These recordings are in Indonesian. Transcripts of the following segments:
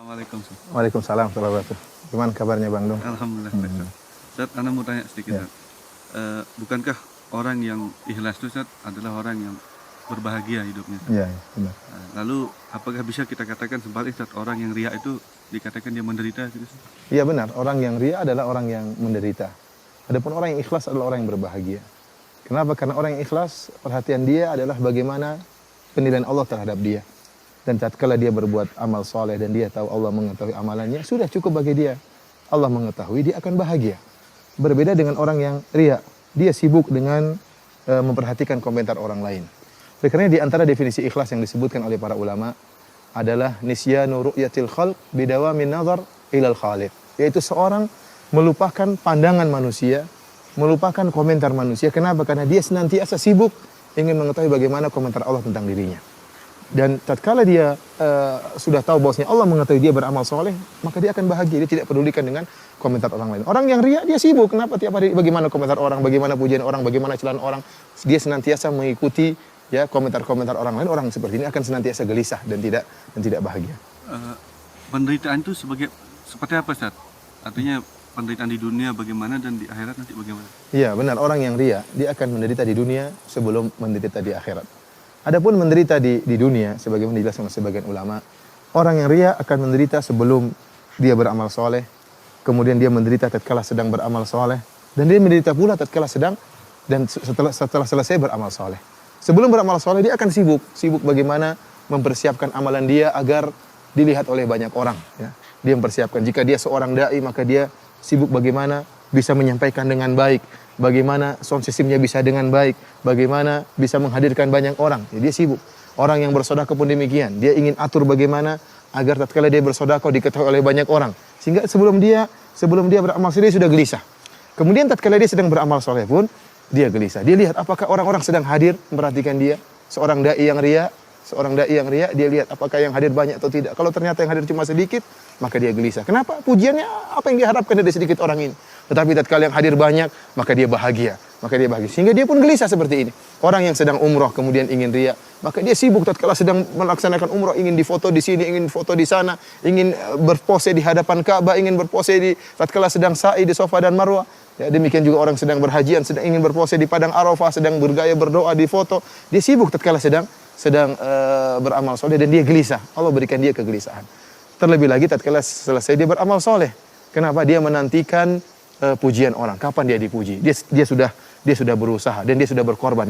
Assalamualaikum, Ustaz. Waalaikumsalam warahmatullahi wabarakatuh. Gimana kabarnya Bang Dong? Alhamdulillah, Ustaz. Ustaz, Ana mau tanya sedikit, Ustaz. Bukankah orang yang ikhlas itu, Ustaz, adalah orang yang berbahagia hidupnya? Iya, benar. Lalu, apakah bisa kita katakan sebalik, Ustaz, orang yang riya itu dikatakan dia menderita gitu, Ustaz? Iya benar, orang yang ria adalah orang yang menderita. Adapun orang yang ikhlas adalah orang yang berbahagia. Kenapa? Karena orang yang ikhlas, perhatian dia adalah bagaimana penilaian Allah terhadap dia. Dan tatkala dia berbuat amal soleh dan dia tahu Allah mengetahui amalannya, sudah cukup bagi dia. Allah mengetahui, dia akan bahagia. Berbeda dengan orang yang ria, dia sibuk dengan memperhatikan komentar orang lain. Oleh karena di antara definisi ikhlas yang disebutkan oleh para ulama adalah nisyanu ru'yatil khalq bidawamin nazar ilal khaliq. Yaitu seorang melupakan pandangan manusia, melupakan komentar manusia. Kenapa? Karena dia senantiasa sibuk ingin mengetahui bagaimana komentar Allah tentang dirinya. Dan tatkala dia sudah tahu bahwasanya Allah mengetahui dia beramal soleh, maka dia akan bahagia. Dia tidak pedulikan dengan komentar orang lain. Orang yang ria, dia sibuk. Kenapa? Tiap hari bagaimana komentar orang, bagaimana pujian orang, bagaimana celaan orang. Dia senantiasa mengikuti ya komentar-komentar orang lain. Orang seperti ini akan senantiasa gelisah dan tidak bahagia. Penderitaan itu seperti apa, Ustaz? Artinya penderitaan di dunia bagaimana dan di akhirat nanti bagaimana? Iya, benar. Orang yang ria, dia akan menderita di dunia sebelum menderita di akhirat. Adapun menderita di dunia, sebagaimana dijelaskan oleh sebagian ulama, orang yang ria akan menderita sebelum dia beramal soleh, kemudian dia menderita tatkala sedang beramal soleh, dan dia menderita pula tatkala sedang dan setelah selesai beramal soleh. Sebelum beramal soleh dia akan sibuk bagaimana mempersiapkan amalan dia agar dilihat oleh banyak orang. Ya. Dia mempersiapkan. Jika dia seorang dai, maka dia sibuk bagaimana bisa menyampaikan dengan baik, bagaimana sound systemnya bisa dengan baik, bagaimana bisa menghadirkan banyak orang. Ya, dia sibuk. Orang yang bersedekah pun demikian. Dia ingin atur bagaimana agar tatkala dia bersedekah diketahui oleh banyak orang. Sehingga sebelum dia beramal soleh sudah gelisah. Kemudian tatkala dia sedang beramal soleh pun dia gelisah. Dia lihat apakah orang-orang sedang hadir memperhatikan dia. Seorang dai yang ria, dia lihat apakah yang hadir banyak atau tidak. Kalau ternyata yang hadir cuma sedikit, maka dia gelisah. Kenapa? Pujiannya apa yang diharapkan dari sedikit orang ini. Tetapi tatkala yang hadir banyak, maka dia bahagia. Sehingga dia pun gelisah seperti ini. Orang yang sedang umroh kemudian ingin riya, maka dia sibuk tatkala sedang melaksanakan umroh, ingin difoto di sini, ingin foto di sana, ingin berpose di hadapan Ka'bah, ingin berpose tatkala sedang sa'i di Safa dan Marwah. Ya, demikian juga orang sedang berhajian, sedang ingin berpose di padang Arafah, sedang bergaya berdoa di foto. Dia sibuk tatkala sedang beramal soleh dan dia gelisah. Allah berikan dia kegelisahan. Terlebih lagi tatkala selesai dia beramal soleh. Kenapa? Dia menantikan pujian orang. Kapan dia dipuji? Dia sudah berusaha dan dia sudah berkorban.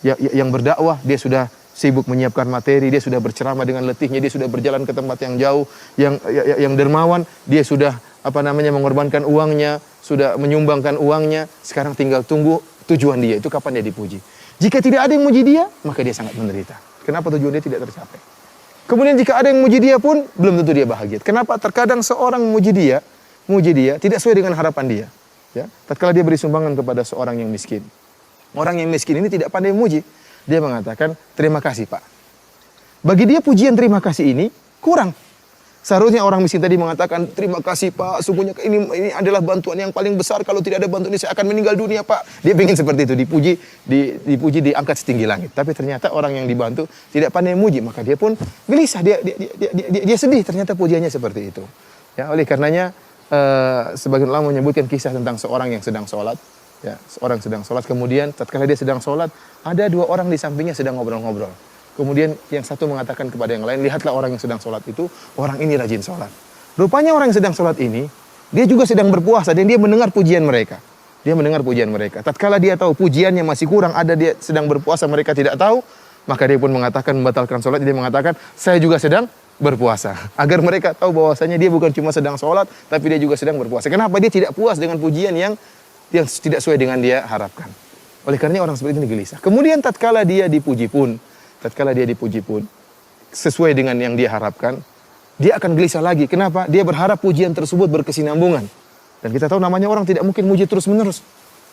Yang berdakwah dia sudah sibuk menyiapkan materi, dia sudah berceramah dengan letihnya, dia sudah berjalan ke tempat yang jauh, yang dermawan, dia sudah mengorbankan uangnya, sudah menyumbangkan uangnya. Sekarang tinggal tunggu tujuan dia itu kapan dia dipuji. Jika tidak ada yang muji dia, maka dia sangat menderita. Kenapa tujuan dia tidak tercapai? Kemudian jika ada yang muji dia pun belum tentu dia bahagia. Kenapa? Terkadang seorang muji dia tidak sesuai dengan harapan dia. Ya, tatkala dia beri sumbangan kepada seorang yang miskin. Orang yang miskin ini tidak pandai memuji. Dia mengatakan, "Terima kasih, Pak." Bagi dia pujian terima kasih ini kurang. Seharusnya orang miskin tadi mengatakan, "Terima kasih, Pak. Sungguhnya ini adalah bantuan yang paling besar. Kalau tidak ada bantuan ini saya akan meninggal dunia, Pak." Dia ingin seperti itu, dipuji diangkat setinggi langit. Tapi ternyata orang yang dibantu tidak pandai memuji, maka dia pun gelisah. Dia sedih ternyata pujiannya seperti itu. Ya, oleh karenanya sebagian ulama menyebutkan kisah tentang seorang yang sedang sholat. Ya, seorang sedang sholat, kemudian tatkala dia sedang sholat, ada dua orang di sampingnya sedang ngobrol-ngobrol. Kemudian yang satu mengatakan kepada yang lain, "Lihatlah orang yang sedang sholat itu, orang ini rajin sholat." Rupanya orang yang sedang sholat ini, dia juga sedang berpuasa dan dia mendengar pujian mereka. Tatkala dia tahu pujiannya masih kurang, ada dia sedang berpuasa, mereka tidak tahu, maka dia pun mengatakan membatalkan sholat. Dia mengatakan, "Saya juga sedang berpuasa." Agar mereka tahu bahwasanya dia bukan cuma sedang sholat, tapi dia juga sedang berpuasa. Kenapa? Dia tidak puas dengan pujian yang tidak sesuai dengan dia harapkan. Oleh karenanya orang seperti ini gelisah. Kemudian tatkala dia dipuji pun sesuai dengan yang dia harapkan, dia akan gelisah lagi. Kenapa? Dia berharap pujian tersebut berkesinambungan. Dan kita tahu namanya orang tidak mungkin muji terus-menerus.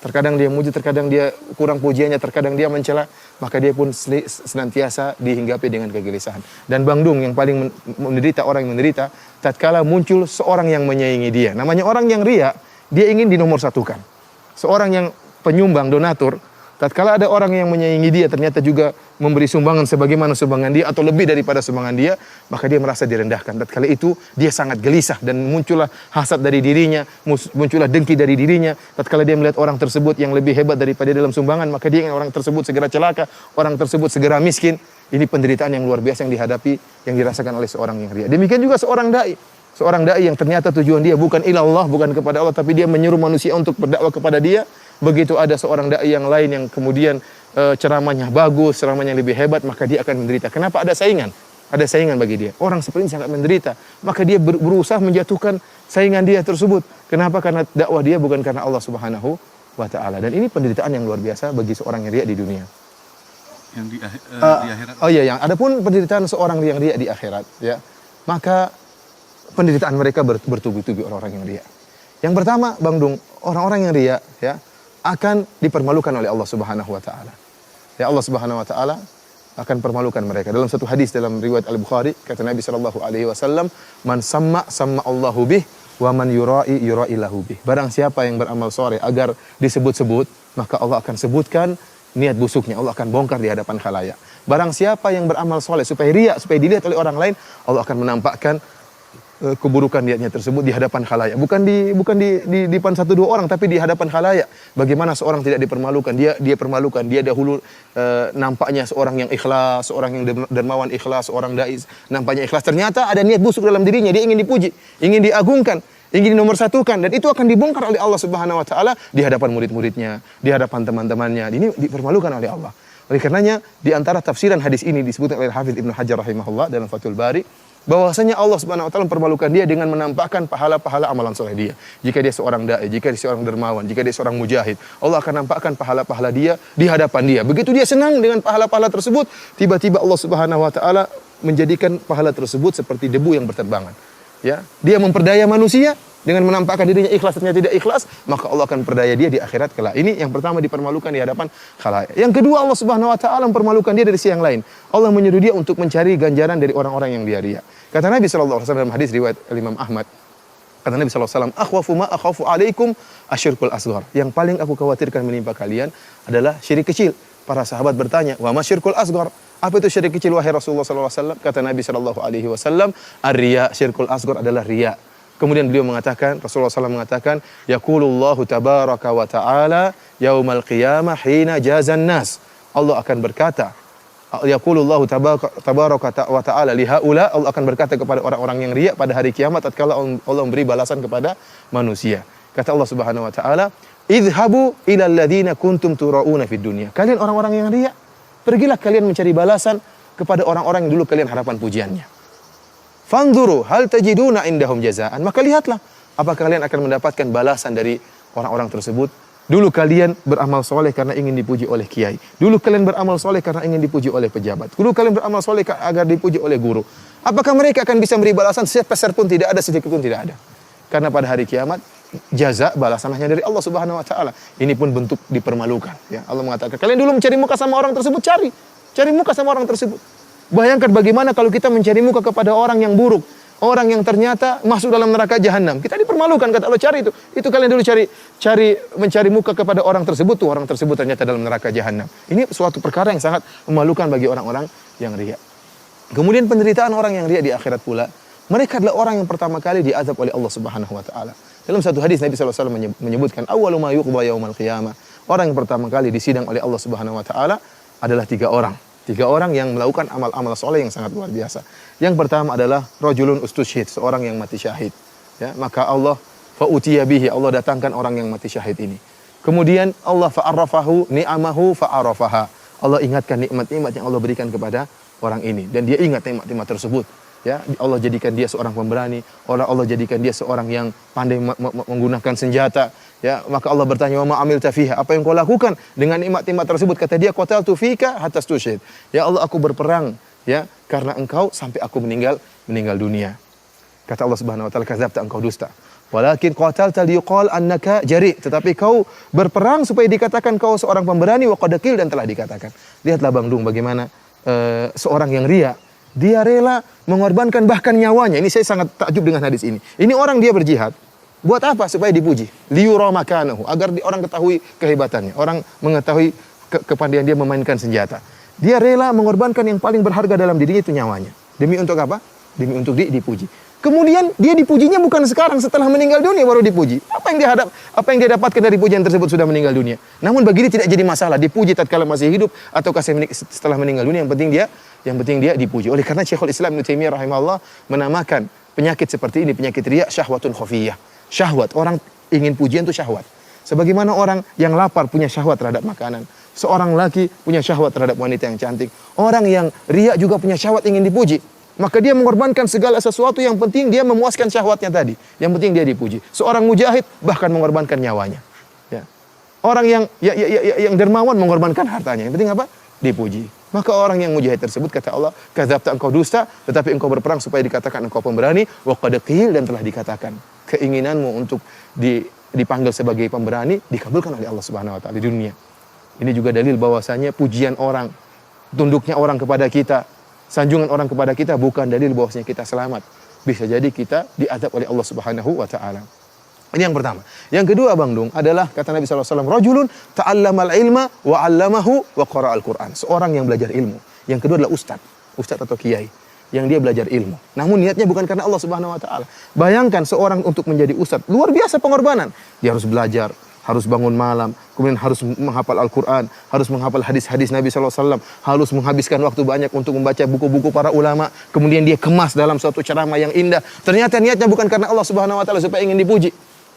Terkadang dia muji, terkadang dia kurang pujiannya, terkadang dia mencela, maka dia pun senantiasa dihinggapi dengan kegelisahan. Dan Bang Dung yang paling menderita, orang yang menderita, tatkala muncul seorang yang menyaingi dia. Namanya orang yang ria, dia ingin dinomorsatukan. Seorang yang penyumbang, donatur, Tatkala ada orang yang menyaingi dia ternyata juga memberi sumbangan sebagaimana sumbangan dia atau lebih daripada sumbangan dia, maka dia merasa direndahkan. Tatkala itu dia sangat gelisah dan muncullah hasad dari dirinya, muncullah dengki dari dirinya. Tatkala dia melihat orang tersebut yang lebih hebat daripada dia dalam sumbangan, maka dia ingin orang tersebut segera celaka, orang tersebut segera miskin. Ini penderitaan yang luar biasa yang dihadapi, yang dirasakan oleh seorang yang riya. Demikian juga seorang dai. Seorang dai yang ternyata tujuan dia bukan ilallah, bukan kepada Allah, tapi dia menyuruh manusia untuk berdakwah kepada dia. Begitu ada seorang dai yang lain yang kemudian ceramahnya bagus, ceramahnya lebih hebat, maka dia akan menderita. Kenapa? Ada saingan. Ada saingan bagi dia. Orang seperti ini sangat menderita. Maka dia berusaha menjatuhkan saingan dia tersebut. Kenapa? Karena dakwah dia bukan karena Allah Subhanahu wa taala. Dan ini penderitaan yang luar biasa bagi seorang yang riya di dunia. Yang di akhirat. Oh iya, yang adapun penderitaan seorang yang riya di akhirat, ya. Maka penderitaan mereka bertubi-tubi orang-orang yang riya. Yang pertama, Bang Dung, orang-orang yang riya, ya, akan dipermalukan oleh Allah Subhanahu wa taala. Ya, Allah Subhanahu wa taala akan permalukan mereka. Dalam satu hadis dalam riwayat Al-Bukhari, kata Nabi sallallahu alaihi wasallam, "Man samma Allahu bih wa man yura'i lahu bih." Barang siapa yang beramal soleh agar disebut-sebut, maka Allah akan sebutkan niat busuknya. Allah akan bongkar di hadapan khalayak. Barang siapa yang beramal soleh supaya riya, supaya dilihat oleh orang lain, Allah akan menampakkan keburukan niatnya tersebut di hadapan khalayak. Bukan di depan satu dua orang, tapi di hadapan khalayak. Bagaimana seorang tidak dipermalukan? Dia permalukan. Dia dahulu nampaknya seorang yang ikhlas, seorang yang dermawan ikhlas, seorang dai nampaknya ikhlas. Ternyata ada niat busuk dalam dirinya. Dia ingin dipuji, ingin diagungkan, ingin dinomorsatukan, dan itu akan dibongkar oleh Allah Subhanahu wa taala di hadapan murid-muridnya, di hadapan teman-temannya. Ini dipermalukan oleh Allah. Oleh karenanya di antara tafsiran hadis ini disebutkan oleh Hafidz Ibnu Hajar rahimahullah dalam Fathul Bari, bahwasanya Allah Subhanahu wa taala mempermalukan dia dengan menampakkan pahala-pahala amalan soleh dia. Jika dia seorang dai, jika dia seorang dermawan, jika dia seorang mujahid, Allah akan nampakkan pahala-pahala dia di hadapan dia. Begitu dia senang dengan pahala-pahala tersebut, tiba-tiba Allah Subhanahu wa taala menjadikan pahala tersebut seperti debu yang berterbangan. Ya, dia memperdaya manusia dengan menampakkan dirinya ikhlas ternyata tidak ikhlas, maka Allah akan perdaya dia di akhirat kelak. Ini yang pertama, dipermalukan di hadapan khalayak. Yang kedua, Allah Subhanahu wa taala mempermalukan dia dari sisi yang lain. Allah menyuruh dia untuk mencari ganjaran dari orang-orang yang dia riya. Kata Nabi sallallahu alaihi wasallam dalam hadis riwayat Imam Ahmad, kata Nabi sallallahu alaihi wasallam, "Akhwafu ma akhafu alaikum asyirkul asghar." Yang paling aku khawatirkan menimpa kalian adalah syirik kecil. Para sahabat bertanya, "Wa ma syirkul asghar?" Apa itu syirik kecil wahai Rasulullah sallallahu alaihi wasallam? Kata Nabi sallallahu alaihi wasallam, "Ar-riya, syirkul asghar adalah riya." Kemudian beliau mengatakan, Rasulullah SAW mengatakan, "Yaqulullahu tabaraka wa ta'ala yaumal qiyamah hina jazan nas." Allah akan berkata, Yaqulullahu tabaraka wa ta'ala lihaula, Allah akan berkata kepada orang-orang yang riya pada hari kiamat tatkala Allah memberi balasan kepada manusia. Kata Allah Subhanahu wa taala, "Idhabu ilal ladzina kuntum turauna fid dunya." Kalian orang-orang yang riya, pergilah kalian mencari balasan kepada orang-orang yang dulu kalian harapan pujiannya. Fanzuru hal tajiduna indahum jazaan. Maka lihatlah apakah kalian akan mendapatkan balasan dari orang-orang tersebut. Dulu kalian beramal soleh karena ingin dipuji oleh kiai. Dulu kalian beramal soleh karena ingin dipuji oleh pejabat. Dulu kalian beramal soleh agar dipuji oleh guru. Apakah mereka akan bisa beri balasan? Sepeser pun tidak ada, sedikit pun tidak ada. Karena pada hari kiamat jaza balasan hanya dari Allah Subhanahu wa taala. Ini pun bentuk dipermalukan, ya. Allah mengatakan, kalian dulu mencari muka sama orang tersebut, cari muka sama orang tersebut. Bayangkan bagaimana kalau kita mencari muka kepada orang yang buruk, orang yang ternyata masuk dalam neraka jahanam. Kita dipermalukan, kata Allah, cari itu. Itu kalian dulu mencari muka kepada orang tersebut, tuh orang tersebut ternyata dalam neraka jahanam. Ini suatu perkara yang sangat memalukan bagi orang-orang yang riya. Kemudian penderitaan orang yang riya di akhirat pula, mereka adalah orang yang pertama kali diazab oleh Allah Subhanahu wa taala. Dalam satu hadis Nabi sallallahu alaihi wasallam menyebutkan, awwalu ma yuqda yaumal qiyamah. Orang yang pertama kali disidang oleh Allah Subhanahu wa taala adalah 3 orang. 3 orang yang melakukan amal-amal soleh yang sangat luar biasa. Yang pertama adalah rajulun ustusyhid, seorang yang mati syahid. Ya, maka Allah fa'utiya bihi, Allah datangkan orang yang mati syahid ini. Kemudian Allah fa'arrafahu ni'amahu fa'arafaha. Allah ingatkan nikmat-nikmat yang Allah berikan kepada orang ini dan dia ingat nikmat-nikmat tersebut. Ya, Allah jadikan dia seorang pemberani, Allah jadikan dia seorang yang pandai menggunakan senjata. Ya, maka Allah bertanya, "Wa ma amilta fiha?" Apa yang kau lakukan dengan nikmat-nikmat tersebut? Kata dia, "Qataltu fika hatta stusyhid." Ya Allah, aku berperang ya karena engkau sampai aku meninggal dunia. Kata Allah Subhanahu wa taala, "Kadzabta, engkau dusta. Walakin qatalta liyuqal annaka jari." Tetapi kau berperang supaya dikatakan kau seorang pemberani, wa qad qil, dan telah dikatakan. Lihatlah Bang Dung bagaimana seorang yang riya, dia rela mengorbankan bahkan nyawanya. Ini saya sangat takjub dengan hadis ini. Ini orang dia berjihad. Buat apa? Supaya dipuji. Liyura makanahu, agar orang ketahui kehebatannya, orang mengetahui kepandaian dia memainkan senjata. Dia rela mengorbankan yang paling berharga dalam dirinya itu nyawanya. Demi untuk apa? Demi untuk dipuji. Kemudian dia dipujinya bukan sekarang setelah meninggal dunia baru dipuji. Apa yang dia dapatkan dari pujian tersebut sudah meninggal dunia. Namun bagi dia tidak jadi masalah dipuji tatkala masih hidup atau setelah meninggal dunia, yang penting dia dipuji. Oleh karena Syekhul Islam Ibnu Taimiyah rahimahullah menamakan penyakit seperti ini penyakit riya syahwatun khafiyah. Syahwat, orang ingin pujian itu syahwat. Sebagaimana orang yang lapar punya syahwat terhadap makanan. Seorang laki punya syahwat terhadap wanita yang cantik. Orang yang riya juga punya syahwat ingin dipuji. Maka dia mengorbankan segala sesuatu, yang penting dia memuaskan syahwatnya tadi. Yang penting dia dipuji. Seorang mujahid bahkan mengorbankan nyawanya. Ya. Orang yang dermawan mengorbankan hartanya. Yang penting apa? Dipuji. Maka orang yang mujahid tersebut kata Allah, kadzabta, engkau dusta, tetapi engkau berperang supaya dikatakan engkau pemberani, wa qad qil, dan telah dikatakan. Keinginanmu untuk dipanggil sebagai pemberani dikabulkan oleh Allah Subhanahu wa taala di dunia. Ini juga dalil bahwasanya pujian orang, tunduknya orang kepada kita, sanjungan orang kepada kita bukan dalil bahwasanya kita selamat. Bisa jadi kita diazab oleh Allah Subhanahu wa taala. Ini yang pertama. Yang kedua, Bang Dung, adalah kata Nabi sallallahu alaihi wasallam, rajulun ta'allamal ilma wa 'allamahu wa qara'al Qur'an. Seorang yang belajar ilmu. Yang kedua adalah ustaz atau kiai yang dia belajar ilmu. Namun niatnya bukan karena Allah Subhanahu wa taala. Bayangkan seorang untuk menjadi ustaz, luar biasa pengorbanan. Dia harus belajar, harus bangun malam, kemudian harus menghafal Al-Quran, harus menghafal hadis-hadis Nabi SAW, harus menghabiskan waktu banyak untuk membaca buku-buku para ulama, kemudian dia kemas dalam suatu ceramah yang indah. Ternyata niatnya bukan karena Allah Subhanahu Wa Taala supaya ingin dipuji.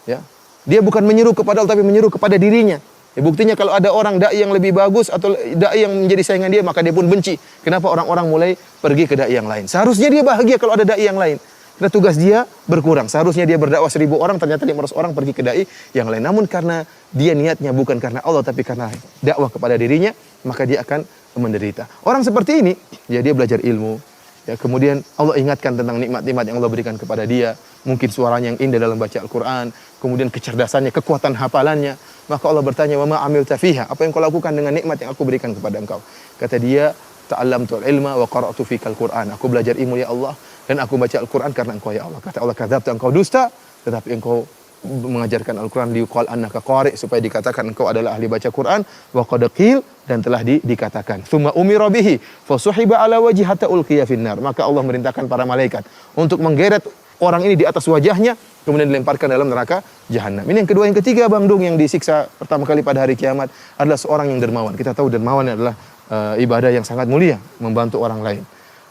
Ya, dia bukan menyeru kepada Allah, tapi menyeru kepada dirinya. Ya, buktinya kalau ada orang dai yang lebih bagus atau dai yang menjadi saingan dia, maka dia pun benci. Kenapa orang-orang mulai pergi ke dai yang lain? Seharusnya dia bahagia kalau ada dai yang lain. Karena tugas dia berkurang. Seharusnya dia berdakwah 1000 orang, ternyata 500 orang pergi ke dai yang lain. Namun karena dia niatnya bukan karena Allah, tapi karena dakwah kepada dirinya, maka dia akan menderita. Orang seperti ini, ya dia belajar ilmu. Ya, kemudian Allah ingatkan tentang nikmat-nikmat yang Allah berikan kepada dia. Mungkin suaranya yang indah dalam baca Al-Quran. Kemudian kecerdasannya, kekuatan hafalannya. Maka Allah bertanya, wa ma amilta fiha? Apa yang kau lakukan dengan nikmat yang aku berikan kepada engkau? Kata dia, ta'allamtul ilma wa qara'tu fikal Qur'an. Aku belajar ilmu ya Allah, dan aku baca Al-Quran karena engkau ya Allah. Kata Allah, kadzabta, engkau dusta, tetapi engkau mengajarkan Al-Quran liqal annaka qari, supaya dikatakan engkau adalah ahli baca Quran, wa qad qil, dan telah dikatakan. Tsumma umira bihi fasuhiba ala wajhi hatta ulqiya finnar. Maka Allah merintahkan para malaikat untuk menggeret orang ini di atas wajahnya, kemudian dilemparkan dalam neraka jahanam. Ini yang kedua. Yang ketiga, Bang Dung, yang disiksa pertama kali pada hari kiamat adalah seorang yang dermawan. Kita tahu dermawan adalah ibadah yang sangat mulia, membantu orang lain.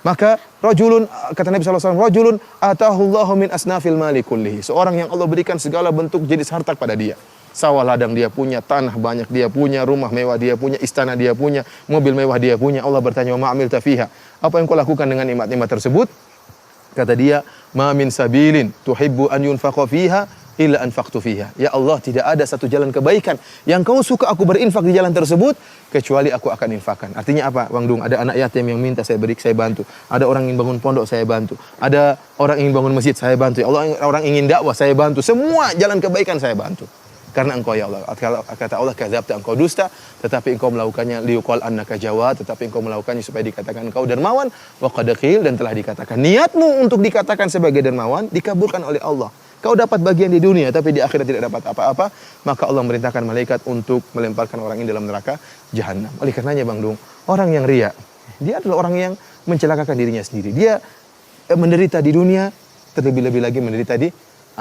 Maka rajulun, kata Nabi SAW, rajulun atahullahu min asnafil mali kullihi. Seorang yang Allah berikan segala bentuk jenis harta pada dia. Sawah ladang dia punya, tanah banyak dia punya, rumah mewah dia punya, istana dia punya, mobil mewah dia punya. Allah bertanya, wa ma'amilta fiha? Apa yang kau lakukan dengan nikmat-nikmat tersebut? Kata dia, ma min sabilin tuhibbu an yunfaqa fiha illa anfaqtu fiha. Ya Allah, tidak ada satu jalan kebaikan yang kau suka aku berinfak di jalan tersebut, kecuali aku akan infakkan. Artinya apa, Bang Dung? Ada anak yatim yang minta, saya bantu. Ada orang ingin bangun pondok, saya bantu. Ada orang ingin bangun masjid, saya bantu. Ya Allah, orang ingin dakwah, saya bantu. Semua jalan kebaikan saya bantu. Karena engkau ya Allah. Kata Allah, kadzabta, engkau dusta, tetapi engkau melakukannya liuqal annaka jawad, tetapi engkau melakukannya supaya dikatakan engkau dermawan, wa qad qil, dan telah dikatakan. Niatmu untuk dikatakan sebagai dermawan dikabulkan oleh Allah. Kau dapat bagian di dunia, tapi di akhirat tidak dapat apa-apa. Maka Allah merintahkan malaikat untuk melemparkan orang ini dalam neraka jahanam. Oleh karenanya, Bang Dung, orang yang riya, dia adalah orang yang mencelakakan dirinya sendiri. Dia menderita di dunia, terlebih-lebih lagi menderita di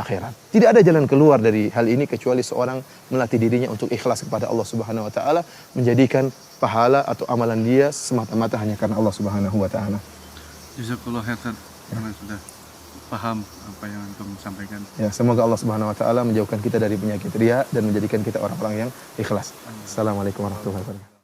akhirat. Tidak ada jalan keluar dari hal ini kecuali seorang melatih dirinya untuk ikhlas kepada Allah Subhanahu wa taala, menjadikan pahala atau amalan dia semata-mata hanya karena Allah Subhanahu wa taala. Jazakallahu khairan, karena sudah paham apa yang antum sampaikan. Ya, semoga Allah Subhanahu wa taala menjauhkan kita dari penyakit riya dan menjadikan kita orang-orang yang ikhlas. Assalamualaikum warahmatullahi wabarakatuh.